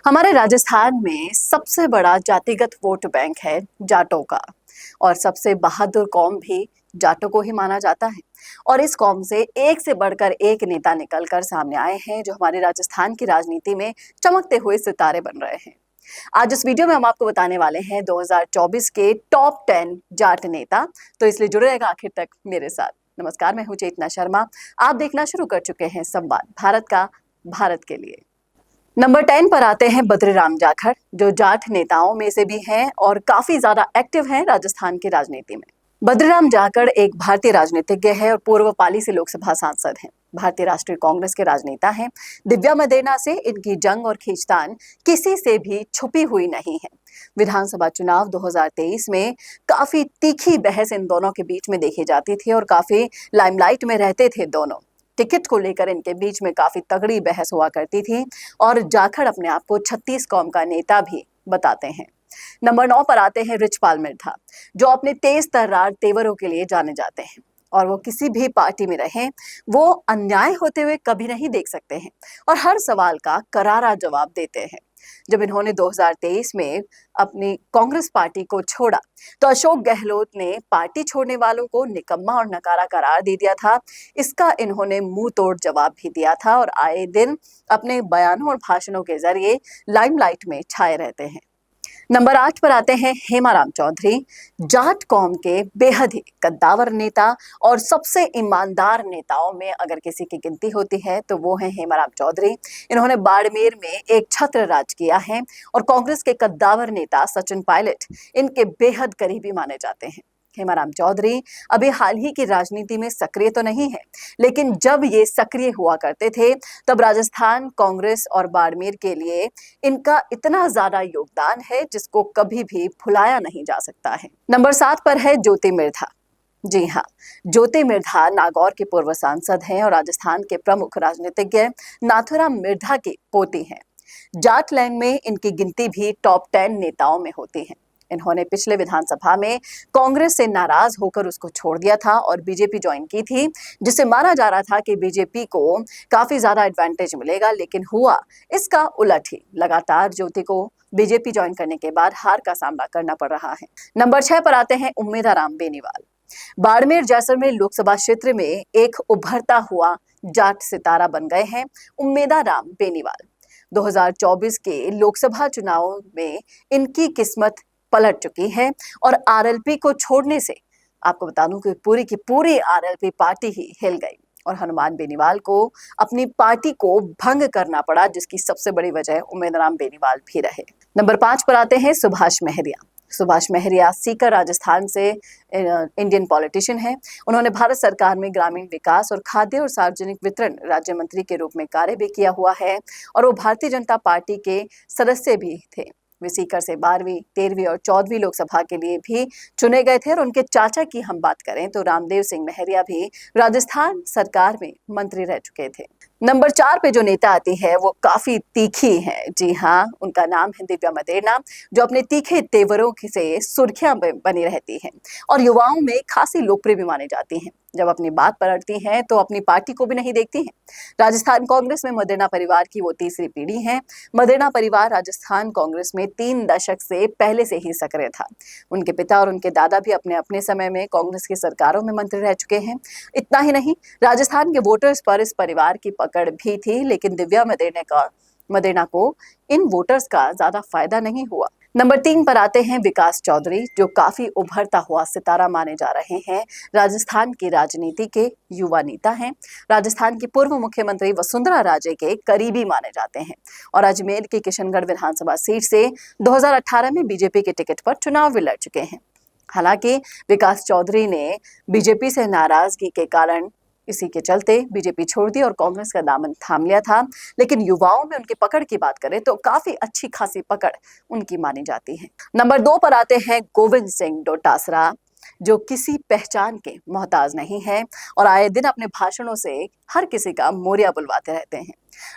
हमारे राजस्थान में सबसे बड़ा जातिगत वोट बैंक है जाटों का। और सबसे बहादुर कौम भी जाटों को ही माना जाता है। और इस कौम से एक से बढ़कर एक नेता निकलकर सामने आए हैं जो हमारे राजस्थान की राजनीति में चमकते हुए सितारे बन रहे हैं। आज इस वीडियो में हम आपको बताने वाले हैं 2024 के टॉप 10 जाट नेता। तो इसलिए जुड़े रहेगा आखिर तक मेरे साथ। नमस्कार, मैं हूं चेतना शर्मा। आप देखना शुरू कर चुके हैं संवाद भारत का, भारत के लिए। नंबर 10 पर आते हैं बद्रीराम जाखड़, जो जाट नेताओं में से भी हैं और काफी ज्यादा एक्टिव हैं राजस्थान की राजनीति में। बद्रीराम जाखड़ एक भारतीय राजनीतिज्ञ है और पूर्व पाली से लोकसभा सांसद हैं। भारतीय राष्ट्रीय कांग्रेस के राजनेता हैं। दिव्या मदेरणा से इनकी जंग और खींचतान किसी से भी छुपी हुई नहीं है। विधानसभा चुनाव 2023 में काफी तीखी बहस इन दोनों के बीच में देखी जाती थी और काफी लाइमलाइट में रहते थे दोनों। टिकट को लेकर इनके बीच में काफी तगड़ी बहस हुआ करती थी और जाखड़ अपने आप को 36 कौम का नेता भी बताते हैं। नंबर 9 पर आते हैं रिचपाल मिर्धा, जो अपने तेज तर्रार तेवरों के लिए जाने जाते हैं। और वो किसी भी पार्टी में रहें, वो अन्याय होते हुए कभी नहीं देख सकते हैं और हर सवाल का करारा जवाब देते हैं। जब इन्होंने 2023 में अपनी कांग्रेस पार्टी को छोड़ा तो अशोक गहलोत ने पार्टी छोड़ने वालों को निकम्मा और नकारा करार दे दिया था। इसका इन्होंने मुंह तोड़ जवाब भी दिया था और आए दिन अपने बयानों और भाषणों के जरिए लाइमलाइट में छाए रहते हैं। नंबर 8 पर आते हैं हेमाराम चौधरी, जाट कौम के बेहद ही कद्दावर नेता और सबसे ईमानदार नेताओं में अगर किसी की गिनती होती है तो वो है हेमाराम चौधरी। इन्होंने बाड़मेर में एक छत्र राज किया है और कांग्रेस के कद्दावर नेता सचिन पायलट इनके बेहद करीबी माने जाते हैं। हेमाराम चौधरी अभी हाल ही की राजनीति में सक्रिय तो नहीं है, लेकिन जब ये सक्रिय हुआ करते थे तब राजस्थान कांग्रेस और बाड़मेर के लिए इनका इतना ज्यादा योगदान है जिसको कभी भी भुलाया नहीं जा सकता है। नंबर 7 पर है ज्योति मिर्धा। जी हाँ, ज्योति मिर्धा नागौर के पूर्व सांसद हैं और राजस्थान के प्रमुख राजनीतिज्ञ नाथूराम मिर्धा की पोती हैं। जाटलैंड में इनकी गिनती भी टॉप 10 नेताओं में होती है। इन्होंने पिछले विधानसभा में कांग्रेस से नाराज होकर उसको छोड़ दिया था और बीजेपी ज्वाइन की थी, जिससे माना जा रहा था कि बीजेपी को काफी ज्यादा एडवांटेज मिलेगा, लेकिन हुआ इसका उलट ही। लगातार ज्योति को बीजेपी ज्वाइन करने के बाद हार का सामना करना पड़ रहा है। नंबर 6 पर आते हैं उम्मेदाराम बेनीवाल। बाड़मेर जैसलमेर लोकसभा क्षेत्र में एक उभरता हुआ जाट सितारा बन गए हैं उम्मेदाराम बेनीवाल। 2024 के लोकसभा चुनाव में इनकी किस्मत पलट चुकी है और आरएलपी को छोड़ने से आपको बता दूं कि पूरी की पूरी आरएलपी पार्टी ही हिल गई और हनुमान बेनीवाल को अपनी पार्टी को भंग करना पड़ा, जिसकी सबसे बड़ी वजह उम्मेदराम बेनीवाल भी रहे। नंबर 5 पर आते हैं सुभाष महरिया। सुभाष महरिया सीकर राजस्थान से इंडियन पॉलिटिशियन है। उन्होंने भारत सरकार में ग्रामीण विकास और खाद्य और सार्वजनिक वितरण राज्य मंत्री के रूप में कार्य भी किया हुआ है और वो भारतीय जनता पार्टी के सदस्य भी थे। वे सीकर से 12वीं, 13वीं और 14वीं लोकसभा के लिए भी चुने गए थे और उनके चाचा की हम बात करें तो रामदेव सिंह महरिया भी राजस्थान सरकार में मंत्री रह चुके थे। नंबर 4 पे जो नेता आती है वो काफी तीखी है। जी हाँ, उनका नाम है दिव्या मदेरणा, जो अपने तीखे तेवरों से सुर्खियां बनी रहती हैं और युवाओं में खासी लोकप्रिय भी मानी जाती हैं। जब अपनी बात पलटती हैं तो अपनी पार्टी को भी नहीं देखती हैं। राजस्थान कांग्रेस में मदेरणा परिवार की वो तीसरी पीढ़ी है। मदेरणा परिवार राजस्थान कांग्रेस में 3 दशक से पहले से ही सक्रिय था। उनके पिता और उनके दादा भी अपने अपने समय में कांग्रेस की सरकारों में मंत्री रह चुके हैं। इतना ही नहीं, राजस्थान के वोटर्स पर इस परिवार की पकड़ भी थी, लेकिन दिव्या मदेरणा को इन वोटर्स का ज्यादा फायदा नहीं हुआ। नंबर 3 पर आते हैं विकास चौधरी, जो काफी उभरता हुआ सितारा माने जा रहे हैं। राजस्थान की राजनीति के युवा नेता हैं। राजस्थान की पूर्व मुख्यमंत्री वसुंधरा राजे के करीबी माने जाते हैं और अजमेर की किशनगढ़ विधानसभा सीट से 2018 में बीजेपी के टिकट पर चुनाव भी लड़ चुके हैं। हालांकि विकास चौधरी ने बीजेपी से नाराजगी के कारण इसी के चलते बीजेपी छोड़ दी और कांग्रेस का दामन थाम लिया था, लेकिन युवाओं में उनकी पकड़ की बात करें तो काफी अच्छी खासी पकड़ उनकी मानी जाती है। नंबर 2 पर आते हैं गोविंद सिंह डोटासरा, जो किसी पहचान के मोहताज नहीं है और आए दिन अपने भाषणों से हर किसी का मोरिया बुलवाते रहते हैं।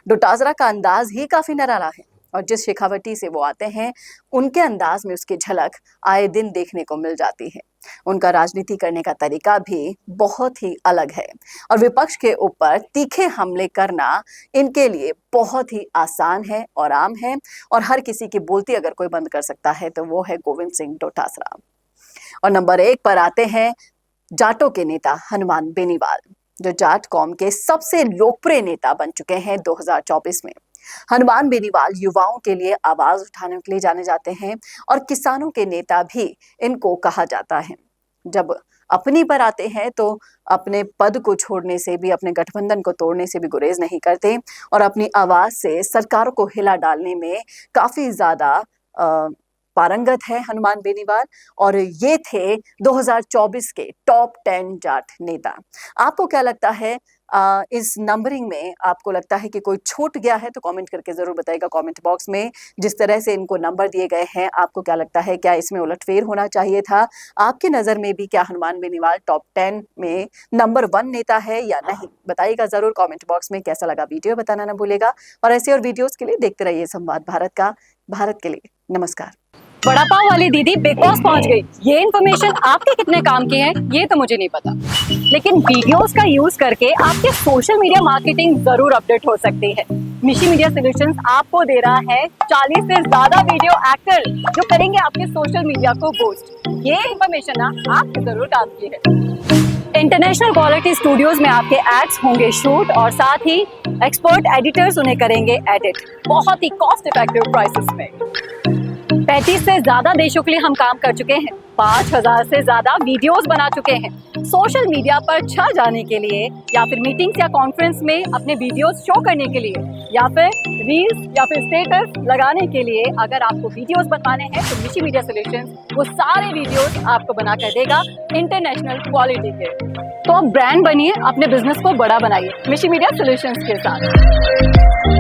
डोटासरा का अंदाज ही काफी निराला है। और जिस शेखावटी से वो आते हैं उनके अंदाज में उसकी झलक आए दिन देखने को मिल जाती है। उनका राजनीति करने का तरीका भी बहुत ही अलग है और विपक्ष के ऊपर तीखे हमले करना इनके लिए बहुत ही आसान है और आम है और हर किसी की बोलती अगर कोई बंद कर सकता है तो वो है गोविंद सिंह डोटासरा। और नंबर 1 पर आते हैं जाटों के नेता हनुमान बेनीवाल, जो जाट कौम के सबसे लोकप्रिय नेता बन चुके हैं 2024 में। हनुमान बेनीवाल युवाओं के लिए आवाज उठाने के लिए जाने जाते हैं और किसानों के नेता भी इनको कहा जाता है। जब अपनी पर आते हैं तो अपने पद को छोड़ने से भी, अपने गठबंधन को तोड़ने से भी गुरेज नहीं करते और अपनी आवाज से सरकारों को हिला डालने में काफी ज्यादा पारंगत है हनुमान बेनीवाल। और ये थे 2024 के टॉप 10 जाट नेता। आपको क्या लगता है इस नंबरिंग में? आपको लगता है कि कोई छूट गया है तो कमेंट करके जरूर बताइएगा कमेंट बॉक्स में। जिस तरह से इनको नंबर दिए गए हैं, आपको क्या लगता है, क्या इसमें उलटफेर होना चाहिए था? आपकी नजर में भी क्या हनुमान बेनीवाल टॉप 10 में नंबर 1 नेता है या नहीं? बताइएगा जरूर कमेंट बॉक्स में। कैसा लगा वीडियो बताना ना भूलेगा और ऐसे और वीडियोस के लिए देखते रहिए संवाद भारत का। भारत के लिए नमस्कार। बड़ा पाव वाली दीदी बिग बॉस पहुंच गई। ये इन्फॉर्मेशन आपके कितने काम की है ये तो मुझे नहीं पता, लेकिन वीडियोस का यूज करके आपके सोशल मीडिया मार्केटिंग जरूर अपडेट हो सकती है। मिशी मीडिया सॉल्यूशंस आपको दे रहा है 40 से ज्यादा वीडियो एक्टर जो करेंगे आपके सोशल मीडिया को बूस्ट। ये इन्फॉर्मेशन ना आपके जरूर काम की है। इंटरनेशनल क्वालिटी स्टूडियोज में आपके एड्स होंगे शूट और साथ ही एक्सपर्ट एडिटर्स उन्हें करेंगे एडिट बहुत ही कॉस्ट इफेक्टिव प्राइसेस में। 35 से ज्यादा देशों के लिए हम काम कर चुके हैं। 5000 से ज्यादा वीडियोस बना चुके हैं। सोशल मीडिया पर छा जाने के लिए या फिर मीटिंग्स या कॉन्फ्रेंस में अपने वीडियोस शो करने के लिए या फिर रील्स या फिर स्टेटस लगाने के लिए अगर आपको वीडियोस बनवाने हैं तो मिशी मीडिया सॉल्यूशंस वो सारे वीडियोस आपको बना कर देगा इंटरनेशनल क्वालिटी के। तो आप ब्रांड बनिए, अपने बिजनेस को बड़ा बनाइए मिशी मीडिया सॉल्यूशंस के साथ।